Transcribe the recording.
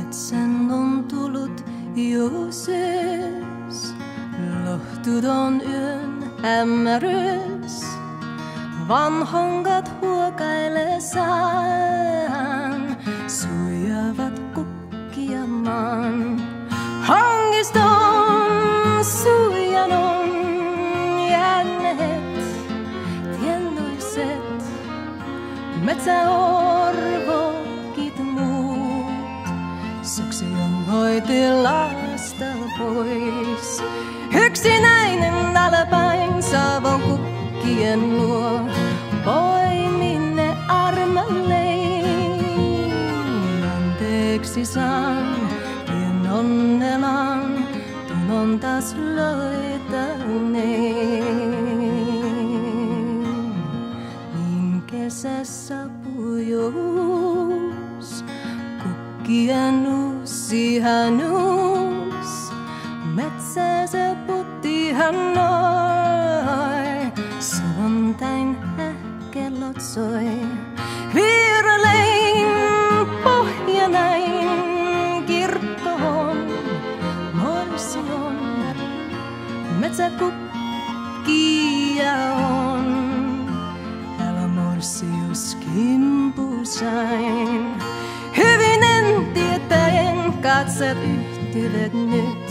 Metsän on tullut Jooses, lohtuton yön hämärys. Vanhonkat huokaillessaan suijavat kukkiamaan. Hangiston suijanon jänneet, tiennoiset metsäorvokit muut. Syksy on hoitilasta pois. Yksinäinen alpäin savon kukkien luo. Poiminne armallein, anteeksi saan, vien onnelaan, tunon taas löytänein. Niin kesä saapuu jous, kukkien uusi hanus, metsä se puttihan noi, sunnuntain kellot soi. Vieralein pohjanain kirkkoon morsion. Metsäkukkia on, älä morsius kimpusain. Hyvinen tietäen katset yhtyvät nyt.